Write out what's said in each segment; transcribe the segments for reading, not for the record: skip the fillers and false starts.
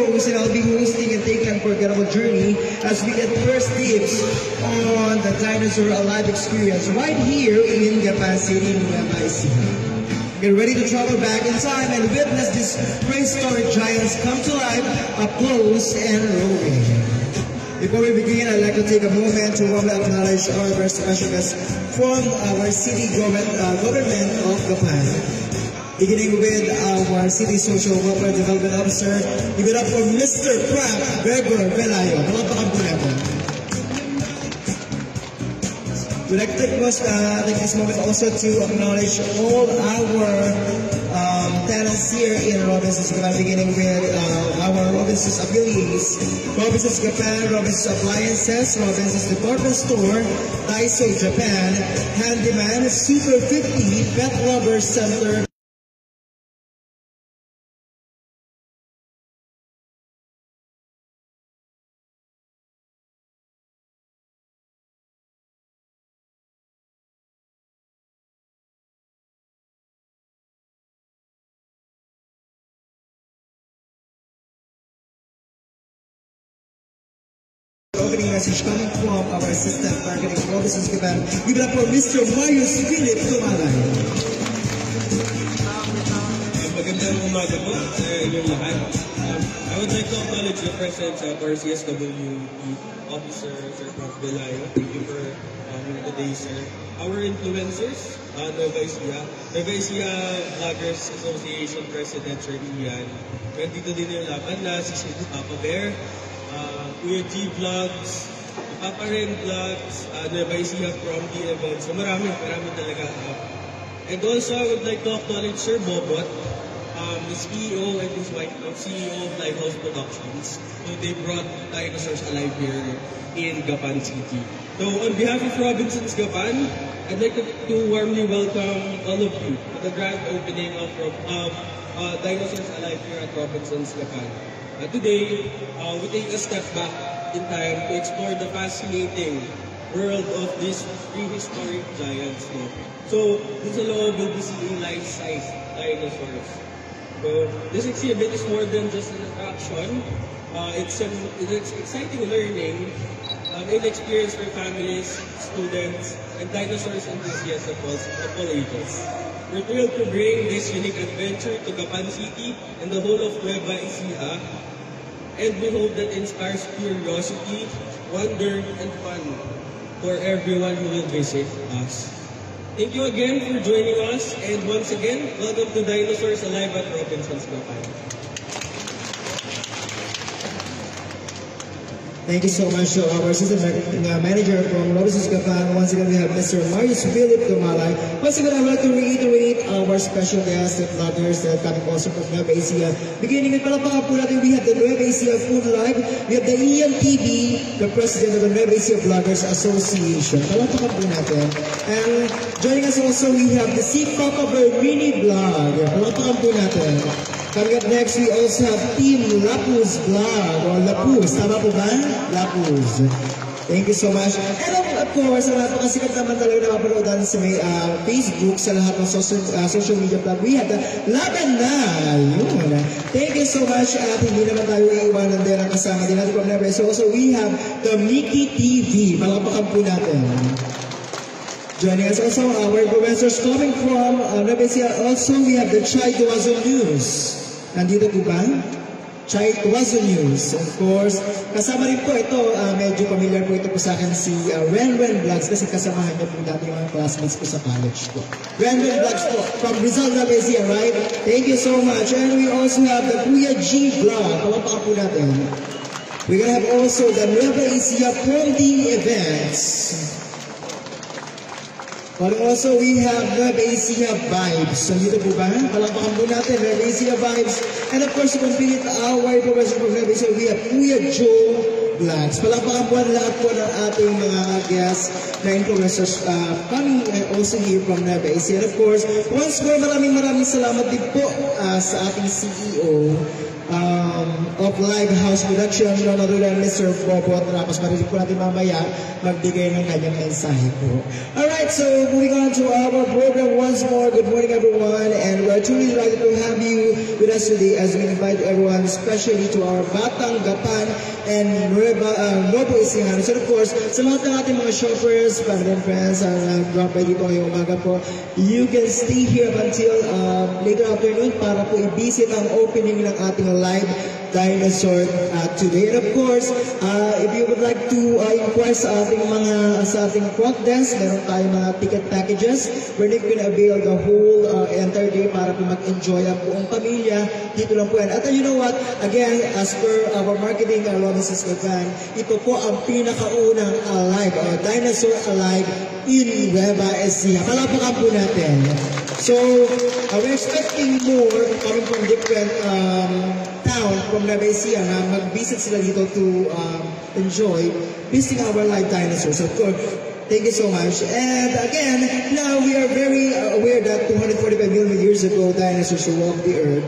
host, and I'll be hosting and taking an unforgettable journey as we get first tips on the Dinosaur Alive experience right here in Gapan City, Nueva Ecija. Get ready to travel back in time and witness these prehistoric giants come to life up close and rolling. Before we begin, I'd like to take a moment to warmly acknowledge our very special guests from our city government of Gapan. Beginning with our city social welfare development officer, give it up for Mr. Frank Gregor Velayo. We'd like to take this moment also to acknowledge all our tenants here in Robinsons Gapan, beginning with our Robinsons affiliates, Robinsons Gapan, Robinsons Appliances, Robinsons Department Store, Daiso Japan, Handyman, Super 50, Pet Lover Center, opening message coming from our assistant marketing Robinsons Gapan. Give it up for Mr. Marius Philip Tumalay. Magandang umaga po sa inyong lahat. I would like to acknowledge the presence of our CSWE officer, Sir Frank Velayo. Thank you for today, sir. Our influencers, Nueva Ecija Vloggers Association President, Sir Ian. Nandito din yung laban na si Papa Bear, Kuya G Vlogs, Papa Ren Vlogs, Nueva Ecija from the event. So marami talaga. And also, I would like to acknowledge Sir Bobot, the CEO and his wife, CEO of Lighthouse Productions. So they brought Dinosaurs Alive here in Gapan City. So on behalf of Robinsons Gapan, I'd like to warmly welcome all of you to the grand opening of Dinosaurs Alive here at Robinsons Gapan. Today, we take a step back in time to explore the fascinating world of these prehistoric giants. So, this alone will be seeing life-size dinosaurs. So, this exhibit is more than just an attraction. It's exciting learning, an experience for families, students, and dinosaurs enthusiasts of all ages. We're thrilled to bring this unique adventure to Gapan City and the whole of Nueva Ecija, and we hope that inspires curiosity, wonder, and fun for everyone who will visit us. Thank you again for joining us, and once again, welcome to Dinosaurs Alive at Robinsons Gapan. Thank you so much to our assistant manager from Robinsons Gapan. Once again, we have Mr. Marius Philip Tumalay. Once again, I would like to reiterate our special guests and vloggers that coming also from Nueva Ecija. Beginning with palapakan po natin, we have the Nueva Ecija Food Live. We have the Ian TV, the president of the Nueva Ecija Vloggers Association. Palapakan po natin. And joining us also, we have the Si Papa Bear Mini Vlog. Palapakan po natin. Coming up next, we also have Team Lapuz Vlog, or Lapuz, tama po ba? Lapuz. Thank you so much. And of course, napakasikat naman talaga na mapanood sa may Facebook, sa lahat ng social media platform. We have the Laban Na. Yun. Thank you so much. At hindi naman tayo iiwanan din ang kasama din natin from Nueva Ecija. So also, we have the Mickey TV. Palapakan po natin. Joining us also, our influencers coming from Nueva Ecija. Also, we have the Chai Tuwazo News. Nandito po ba? Chai Tuwazo News. Of course, kasama rin po ito, medyo familiar po ito po sa akin si Ren Vlogs kasi kasamahan niya po dati yung mga classmates ko sa college po. Ren Vlogs po, from Rizal, Nueva Ecija, right? Thank you so much. And we also have the Kuya G Vlog. Palapakan po natin. We're gonna have also the Nueva Ecija from the events. But also, we have Nueva Ecija Vibes. Nandito po ba? Palapakan po natin, Nueva Ecija Vibes. And of course, to complete our progression from Nueva Ecija, we have Kuya Joe Vlogs. Palapakan po lahat po ng ating mga guests na influencers coming also here from Nueva Ecija. And of course, once more, maraming salamat din po sa ating CEO of Live House Production, none other than Mr. Bobot Ramos. Marinig po natin mamaya magbigay ng kanyang mensahe po. Alright, so moving on to our program once more. Good morning everyone, and we're truly delighted to have you with us today as we invite everyone, especially to our Batang Gapan and Nuevo Ecija. So of course, sa lahat ng ating mga shoppers, family and friends, drop by dito ngayong umaga po, you can stay here up until later afternoon para po i-visit ang opening ng ating live dinosaur today. And of course, if you would like to inquire sa ating front desk, meron tayong mga ticket packages where you can avail the whole entire day para po mag-enjoy ang buong pamilya. Dito lang po yan. At you know what? Again, as per our marketing Robinson's Gapan, ito po ang pinakaunang alive or dinosaur alive in Nueva Ecija. Palapakan po natin. So, we're expecting more coming from different town from Nueva Ecija na mag-visit sila dito to enjoy visiting our live dinosaurs. Of course, thank you so much. And again, now we are very aware that 245 million years ago, dinosaurs walked the earth.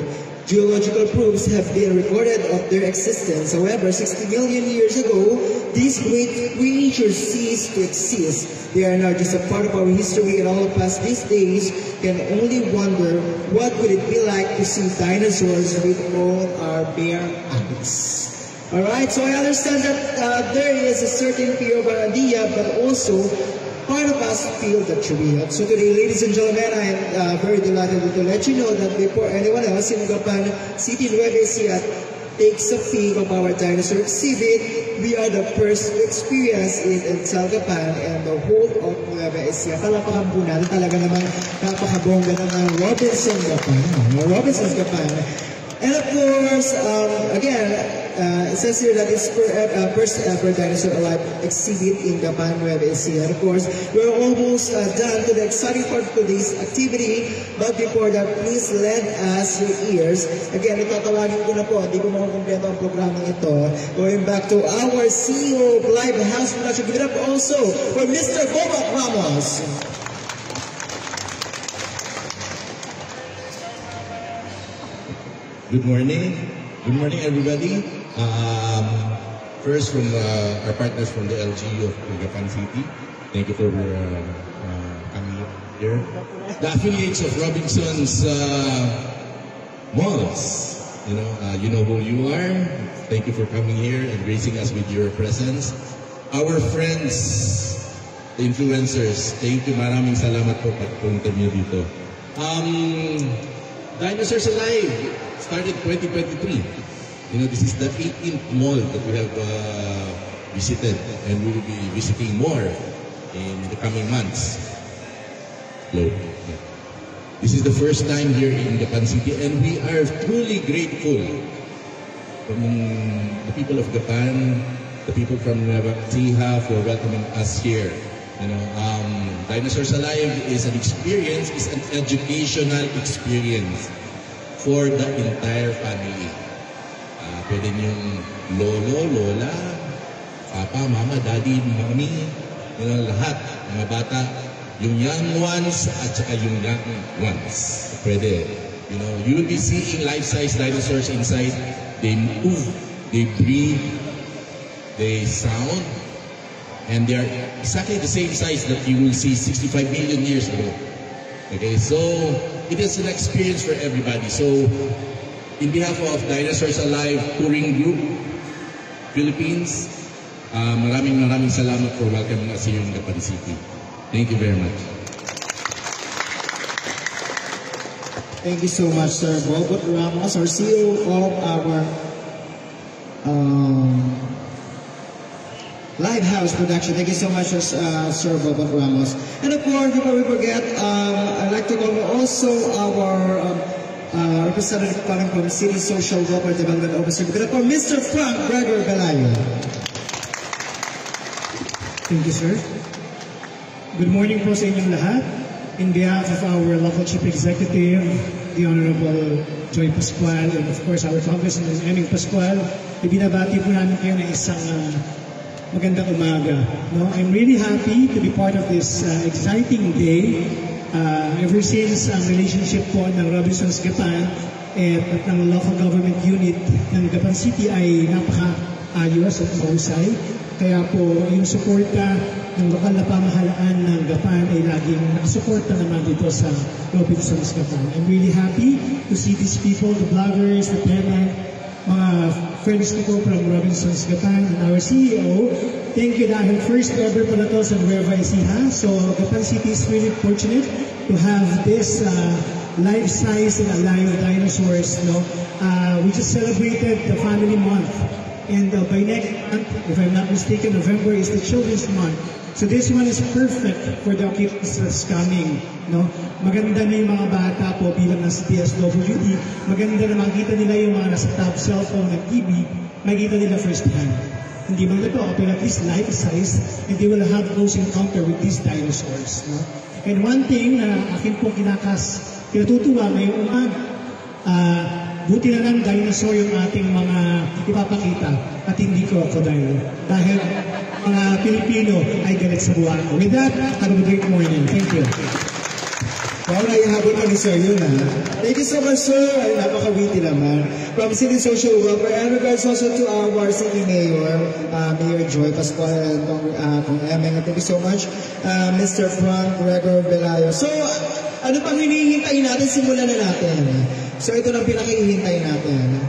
Geological proofs have been recorded of their existence. However, 60 million years ago, these great creatures ceased to exist. They are now just a part of our history, and all of us these days can only wonder what would it be like to see dinosaurs with all our bare eyes. Alright, so I understand that there is a certain fear of our idea, but also part of us feel that real. So today, ladies and gentlemen, I am very delighted to let you know that before anyone else in Gapan City, Nueva Ecija takes a peek of our dinosaur exhibit, we are the first to experience it in Gapan and the whole of Nueva Ecija. Palapakan po natin, talaga namang napakabongga ng Robinson's Gapan. Robinson's Gapan. And of course, again, it says here that it's first ever dinosaur alive exhibit in Gapan, Nueva Ecija. And of course, we're almost done to the exciting part of today's activity. But before that, please lend us your ears. Again, itatawagin ko na po, hindi ko makukumpleto ang programang ito. Going back to our CEO of Live House Production. Give it up also for Mr. Bobot Ramos. Good morning. Good morning, everybody. First, from our partners from the LG of Gapan City, thank you for coming here. The affiliates of Robinson's malls, you know who you are. Thank you for coming here and gracing us with your presence. Our friends, the influencers, thank you. Maraming salamat po pagpunta niyo dito. Dinosaurs Alive started 2023. This is the 18th mall that we have visited, and we will be visiting more in the coming months. Hello. This is the first time here in Gapan City, and we are truly grateful from the people of Gapan, the people from Nueva Ecija for welcoming us here. Dinosaurs Alive is an experience, is an educational experience for the entire family. Pwede niyong lolo, lola, papa, mama, daddy, mommy, lahat, mga bata, yung young ones at saka yung young ones. Pwede. You will be seeing life-size dinosaurs inside. They move, they breathe, they sound, and they are exactly the same size that you will see 65 million years ago. Okay, so it is an experience for everybody. So, in behalf of Dinosaurs Alive Touring Group, Philippines, maraming salamat for welcoming us here in Gapan City. Thank you very much. Thank you so much, Sir Bobot Ramos, our CEO of our Live House Production. Thank you so much, Sir Bobot Ramos. And of course, before we forget, I'd like to call also our representative coming from City Social Welfare Development Officer. Good for Mr. Frank Gregor Belayo. Thank you, sir. Good morning po sa inyong lahat. In behalf of our local chief executive, the Honorable Joy Pascual, and of course our Congressman Eming Pascual, ibinabati po namin kayo na isang magandang umaga. I'm really happy to be part of this exciting day. Ever since ang relationship po ng Robinson's Gapan at ng local government unit ng Gapan City ay napaka-ayos at mahusay. Kaya po yung suporta ng lokal na pamahalaan ng Gapan ay laging nakasuporta naman dito sa Robinsons Gapan. I'm really happy to see these people, the bloggers, the tenant, mga friends ko po from Robinsons Gapan, and our CEO. Thank you dahil first ever pala to sa Nueva Ecija. So Gapan City is really fortunate to have this life-size and alive dinosaurs. No? We just celebrated the family month. And by next month, if I'm not mistaken, November is the Children's Month. So this one is perfect for the kids that's coming. No? Maganda na yung mga bata po bilang nasa DSWD. Maganda na makita nila yung mga nasa top cellphone at TV. Makita nila first hand. Hindi man ito, pero at least life size, and they will have close encounter with these dinosaurs. No? And one thing na akin po kinatutuwa ngayong umaga, buti na lang dinosaur yung ating mga ipapakita at hindi crocodile. Dahil mga Pilipino ay galit sa buwan. With that, have a great morning. Thank you. Wow, naihabol pa ni Sir yun, ha? Thank you so much, sir. Ay, napaka-witty naman. From City Social Welfare, and regards also to our City Mayor, Mayor Joy Pascual, and Kong Emeng. Thank you so much, Mr. Frank Gregor Belayo. So, ano pang hinihintay natin? Simulan na natin. So, ito na pinakihintay natin.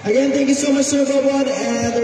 Again, thank you so much, Sir Bobod, and